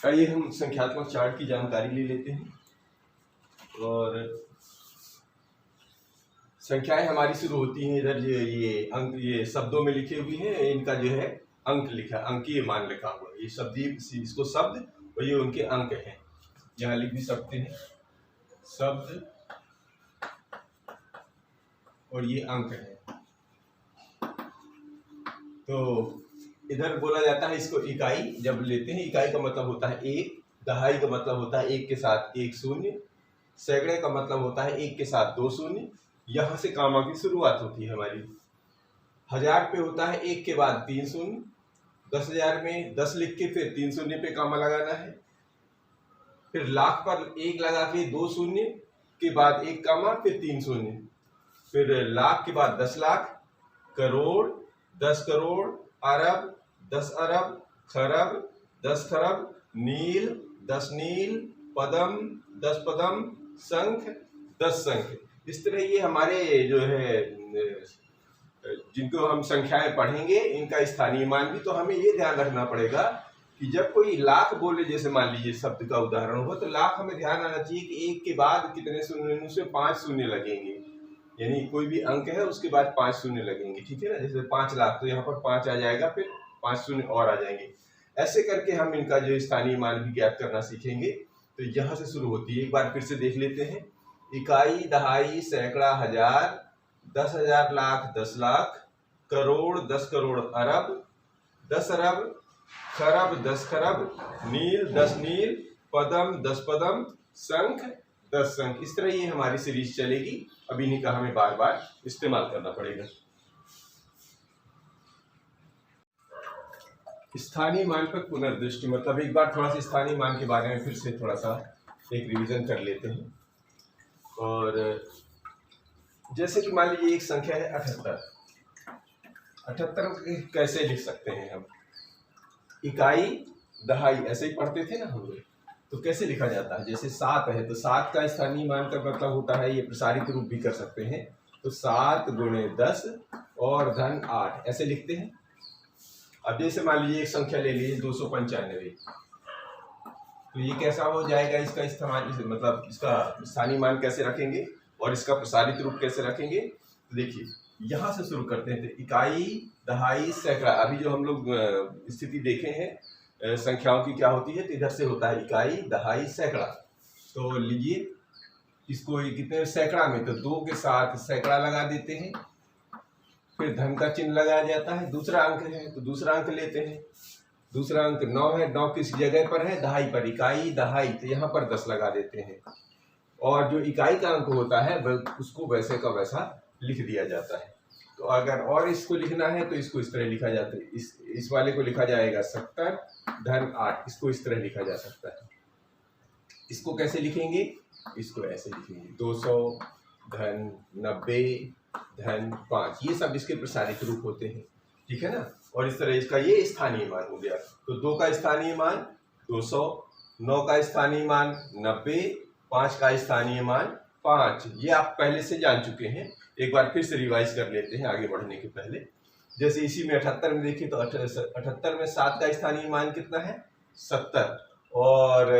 आइए हम संख्यात्मक चार्ट की जानकारी ले लेते हैं। और संख्याएं हमारी शुरू होती हैं इधर, ये अंक ये शब्दों में लिखे हुए हैं, इनका जो है अंक लिखा, अंकीय मान लिखा हुआ है। ये शब्द, इसको शब्द और ये उनके अंक हैं। यहाँ लिख भी सकते हैं शब्द और ये अंक है। तो इधर बोला जाता है इसको इकाई। जब लेते हैं इकाई का मतलब होता है एक, दहाई का मतलब होता है एक के साथ एक शून्य, सैकड़े का मतलब होता है एक के साथ दो शून्य। यहाँ से कामा की शुरुआत होती है हमारी। हजार पे होता है एक के बाद तीन शून्य। 10,000 में 10 लिख के फिर तीन शून्य पे कामा लगाना है। फिर लाख पर एक लगा के दो शून्य के बाद एक कामा फिर तीन शून्य। फिर लाख के बाद 10 लाख, करोड़, 10 करोड़, अरब, 10 अरब, खरब, 10 खरब, नील, 10 नील, पदम, 10 पदम, संख, 10 संख। इस तरह ये हमारे जो है जिनको हम संख्याएं पढ़ेंगे इनका स्थानीय मान भी। तो हमें ये ध्यान रखना पड़ेगा कि जब कोई लाख बोले, जैसे मान लीजिए शब्द का उदाहरण हो, तो लाख हमें ध्यान आना चाहिए कि एक के बाद कितने शून्य से 5 शून्य लगेंगे। यानी कोई भी अंक है उसके बाद 5 शून्य लगेंगे, ठीक है ना। जैसे 5 लाख तो यहाँ पर 5 आ जाएगा, फिर 5 शून्य और आ जाएंगे। ऐसे करके हम इनका जो स्थानीय मान भी ज्ञात करना सीखेंगे। तो यहाँ से शुरू होती है। एक बार फिर से देख लेते हैं। इकाई, दहाई, सैकड़ा, हजार, 10,000, लाख, 10 लाख, करोड़, 10 करोड़, अरब, 10 अरब, खरब, 10 खरब, नील, 10 नील, पदम, 10 पदम, संख, 10 संख। इस तरह ये हमारी सीरीज चलेगी। अब इन्हीं का हमें बार बार इस्तेमाल करना पड़ेगा। स्थानीय मान पर पुनर्दृष्टि, मतलब एक बार थोड़ा सा स्थानीय मान के बारे में फिर से थोड़ा सा एक रिवीजन कर लेते हैं। और जैसे कि मान लीजिए एक संख्या है 78। 78 कैसे लिख सकते हैं हम? इकाई, दहाई ऐसे ही पढ़ते थे ना हम लोग। तो कैसे लिखा जाता है? जैसे 7 है तो 7 का स्थानीय मान का मतलब होता है, ये प्रसारित रूप भी कर सकते हैं, तो 7 गुणे 10 और धन 8 ऐसे लिखते हैं। अब जैसे मान लीजिए एक संख्या ले लीजिए 295, तो ये कैसा हो जाएगा? इसका इस्तेमाल, मतलब इसका स्थानीय मान कैसे रखेंगे और इसका प्रसारित रूप कैसे रखेंगे? तो देखिए यहाँ से शुरू करते हैं। तो इकाई, दहाई, सैकड़ा, अभी जो हम लोग स्थिति देखे हैं संख्याओं की क्या होती है, तो इधर से होता है इकाई, दहाई, सैकड़ा। तो लीजिए इसको कितने सैकड़ा में, तो 2 के साथ सैकड़ा लगा देते हैं, फिर धन का चिन्ह लगाया जाता है। दूसरा अंक है तो दूसरा अंक लेते हैं। दूसरा अंक 9 है, 9 किस जगह पर है? दहाई पर। इकाई, दहाई, तो यहाँ पर 10 लगा देते हैं। और जो इकाई का अंक होता है उसको वैसे का वैसा लिख दिया जाता है। तो अगर और इसको लिखना है तो इसको इस तरह लिखा जाता है। इस वाले को लिखा जाएगा 70 धन 8, इसको इस तरह लिखा जा सकता है। इसको कैसे लिखेंगे? इसको ऐसे लिखेंगे 200 धन 90 धन 5। ये सब इसके प्रसारित रूप होते हैं, ठीक है ना। और इस तरह इसका ये स्थानीय मान हो गया। तो 2 का स्थानीय मान 200, 9 का स्थानीय मान 90, 5 का स्थानीय मान 5। ये आप पहले से जान चुके हैं। एक बार फिर से रिवाइज कर लेते हैं आगे बढ़ने के पहले। जैसे इसी में 78 में देखिए तो 78 में 7 का स्थानीय मान कितना है? 70, और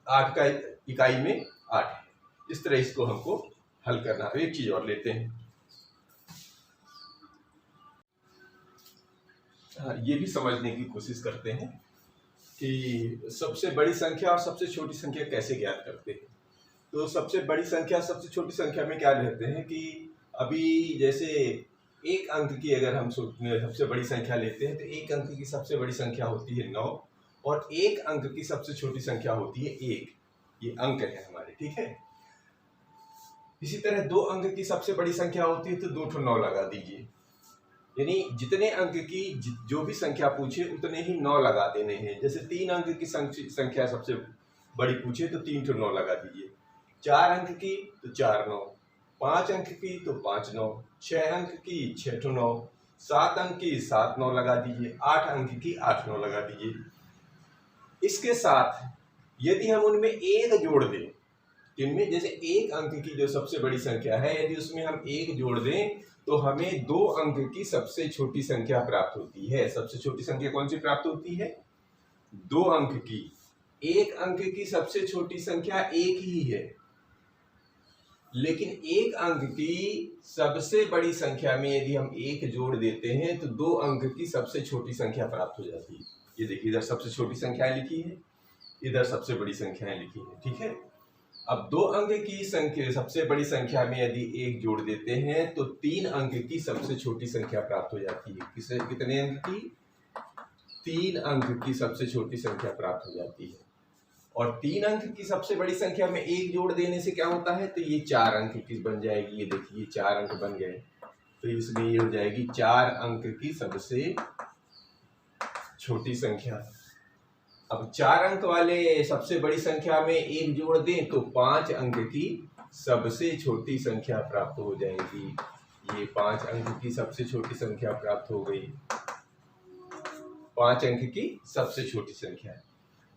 8 का इकाई में 8 है। इस तरह इसको हमको हल करना है। एक चीज और लेते हैं, ये भी समझने की कोशिश करते हैं कि सबसे बड़ी संख्या और सबसे छोटी संख्या कैसे ज्ञात करते हैं। तो सबसे बड़ी संख्या सबसे छोटी संख्या में क्या रहते हैं कि अभी जैसे एक अंक की अगर हम सबसे बड़ी संख्या लेते हैं तो एक अंक की सबसे बड़ी संख्या होती है 9, और एक अंक की सबसे छोटी संख्या होती है 1। ये अंक है हमारे, ठीक है। इसी तरह 2 अंक की सबसे बड़ी संख्या होती है तो 2 ठो 9 लगा दीजिए। यानी जितने अंक की जो भी संख्या पूछे उतने ही 9 लगा देने हैं। जैसे 3 अंक की संख्या सबसे बड़ी पूछे तो 3 ठो 9 लगा दीजिए। 4 अंक की तो 4 9, 5 अंक की तो 5 9, 6 अंक की 6 ठो 9, 7 अंक की 7 9 लगा दीजिए, 8 अंक की 8 9 लगा दीजिए। इसके साथ यदि हम उनमें एक जोड़ दें, इनमें जैसे 1 अंक की जो सबसे बड़ी संख्या है, यदि उसमें हम 1 जोड़ दें तो हमें 2 अंक की सबसे छोटी संख्या प्राप्त होती है। सबसे छोटी संख्या कौन सी प्राप्त होती है? 2 अंक की एक अंक की सबसे छोटी संख्या एक ही है, लेकिन एक अंक की सबसे बड़ी संख्या में यदि हम एक जोड़ देते हैं तो दो अंक की सबसे छोटी संख्या प्राप्त हो जाती है। ये देखिए, इधर सबसे छोटी संख्याएं लिखी है, इधर सबसे बड़ी संख्याएं लिखी है, ठीक है। अब दो अंक की संख्या सबसे बड़ी संख्या में यदि एक जोड़ देते हैं तो तीन अंक की सबसे छोटी संख्या प्राप्त हो जाती है। किसे, कितने अंक की? तीन अंक की सबसे छोटी संख्या प्राप्त हो जाती है। और तीन अंक की सबसे बड़ी संख्या में एक जोड़ देने से क्या होता है, तो ये चार अंक की बन जाएगी। ये देखिए, चार अंक बन गए, तो इसमें ये हो जाएगी चार अंक की सबसे छोटी संख्या। अब चार अंक वाले सबसे बड़ी संख्या में एक जोड़ दें तो पांच अंक की सबसे छोटी संख्या प्राप्त हो जाएगी। ये पांच अंक की सबसे छोटी संख्या प्राप्त हो गई, पांच अंक की सबसे छोटी संख्या।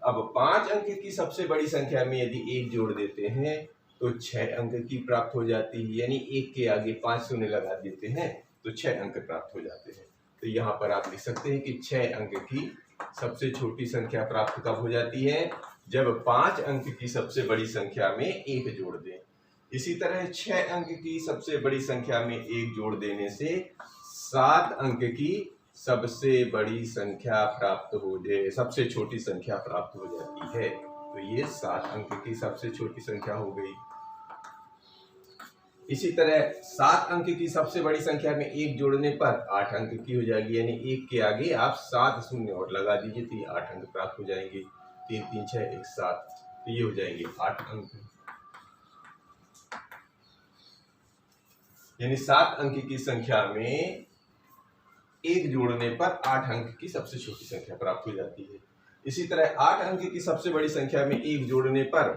अब पांच अंक की सबसे बड़ी संख्या में यदि एक जोड़ देते हैं तो छह अंक की प्राप्त हो जाती है, यानी एक के आगे पांच शून्य लगा देते हैं तो छह अंक प्राप्त हो जाते हैं। तो यहाँ पर आप लिख सकते हैं कि छह अंक की सबसे छोटी संख्या प्राप्त कब हो जाती है, जब पांच अंक की सबसे बड़ी संख्या में एक जोड़ दें। इसी तरह छह अंक की सबसे बड़ी संख्या में एक जोड़ देने से सात अंक की सबसे बड़ी संख्या प्राप्त हो जाए, सबसे छोटी संख्या प्राप्त हो जाती है। तो ये सात अंक की सबसे छोटी संख्या हो गई। इसी तरह सात अंक की सबसे बड़ी संख्या में एक जोड़ने पर आठ अंक की हो जाएगी, यानी एक के आगे आप सात शून्य और लगा दीजिए तो ये आठ अंक प्राप्त हो जाएंगे। तीन तीन छह एक सात, तो ये हो जाएंगे आठ अंक। यानी सात अंक की संख्या में एक जोड़ने पर आठ अंक की सबसे छोटी संख्या प्राप्त हो जाती है। इसी तरह आठ अंक की सबसे बड़ी संख्या में एक जोड़ने पर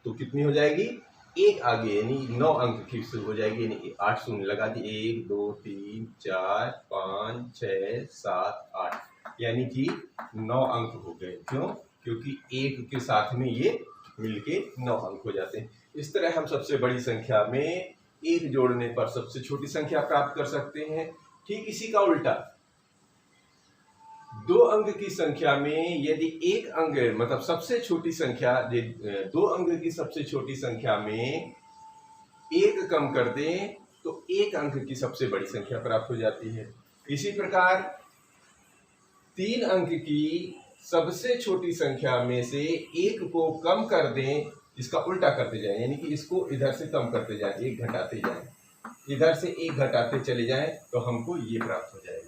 तो कितनी हो जाएगी, एक आगे यानी नौ अंक की हो जाएगी, यानी आठ शून्य लगा दी, एक दो तीन चार पाँच छः सात आठ, यानी कि नौ अंक हो गए। क्यों? क्योंकि एक के साथ में ये मिलके नौ अंक हो जाते हैं। इस तरह हम सबसे बड़ी संख्या में एक जोड़ने पर सबसे छोटी संख्या प्राप्त कर सकते हैं। ठीक इसी का उल्टा दो अंक की संख्या में यदि एक अंक मतलब सबसे छोटी संख्या, दो अंक की सबसे छोटी संख्या में एक कम कर दें तो एक अंक की सबसे बड़ी संख्या प्राप्त हो जाती है। इसी प्रकार तीन अंक की सबसे छोटी संख्या में से एक को कम कर दें, इसका उल्टा करते जाएं, यानी कि इसको इधर से कम करते जाएं, एक घटाते जाएं, इधर से एक घटाते चले जाएं तो हमको ये प्राप्त हो जाएगा।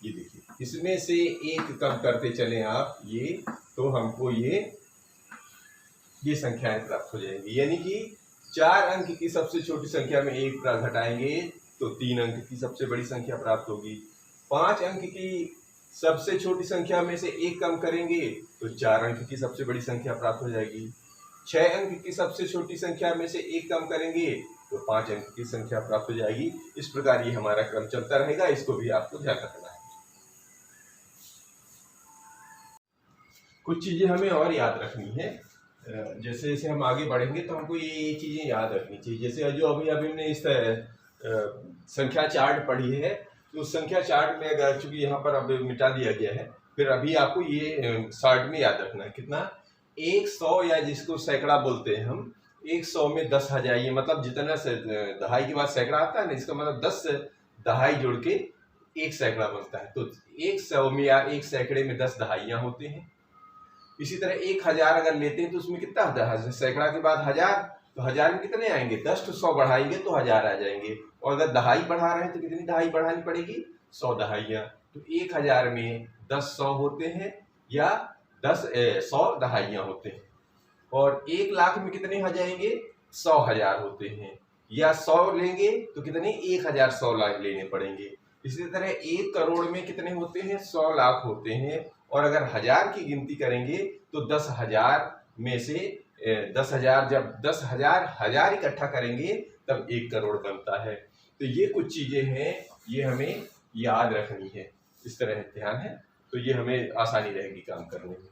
ये देखिए, इसमें से एक कम करते चले आप ये, तो हमको ये संख्याएं प्राप्त हो जाएंगी। यानी कि चार अंक की सबसे छोटी संख्या में एक घटाएंगे तो तीन अंक की सबसे बड़ी संख्या प्राप्त होगी। पांच अंक की सबसे छोटी संख्या में से एक कम करेंगे तो चार अंक की सबसे बड़ी संख्या प्राप्त हो जाएगी। छह अंक की सबसे छोटी संख्या में से एक कम करेंगे तो पांच अंक की संख्या प्राप्त हो जाएगी। इस प्रकार ये हमारा क्रम चलता रहेगा, इसको भी आपको ध्यान रखना है। कुछ चीजें हमें और याद रखनी है, जैसे जैसे हम आगे बढ़ेंगे तो हमको ये चीजें याद रखनी चाहिए। जैसे जो अभी हमने इस संख्या चार्ट पढ़ी है, तो संख्या चार्ट में अगर चूंकि यहाँ पर अब मिटा दिया गया है, फिर अभी आपको ये शॉर्ट में याद रखना है कितना, 100 या जिसको सैकड़ा बोलते हैं हम, 100 में 10,000, ये मतलब जितना दहाई के बाद सैकड़ा आता है ना, इसका मतलब 10 दहाई जोड़ के एक सैकड़ा बनता है। तो 100 में या एक सैकड़े में 10 दहाइयाँ होते हैं। इसी तरह 1000 अगर लेते हैं तो उसमें कितना, सैकड़ा के बाद 1000, तो 1000 में कितने आएंगे, 10 तो 100 बढ़ाएंगे तो 1000 आ जाएंगे। और अगर दहाई बढ़ा रहे हैं तो कितनी दहाई बढ़ानी पड़ेगी, 100 दहाइयाँ। तो 1000 में 10 100 होते हैं या 100 दहाइयाँ होते हैं। और 1 लाख में कितने आ जाएंगे, 100,000 होते हैं। या 100 लेंगे तो कितने, 1100 लाख लेने पड़ेंगे। इसी तरह 1 करोड़ में कितने होते हैं, 100 लाख होते हैं। और अगर 1000 की गिनती करेंगे तो 10,000 में से 10,000, जब 10,000 हजार इकट्ठा करेंगे तब 1 करोड़ बनता है। तो ये कुछ चीजें हैं, ये हमें याद रखनी है। इस तरह ध्यान है तो ये हमें आसानी रहेगी काम करने में।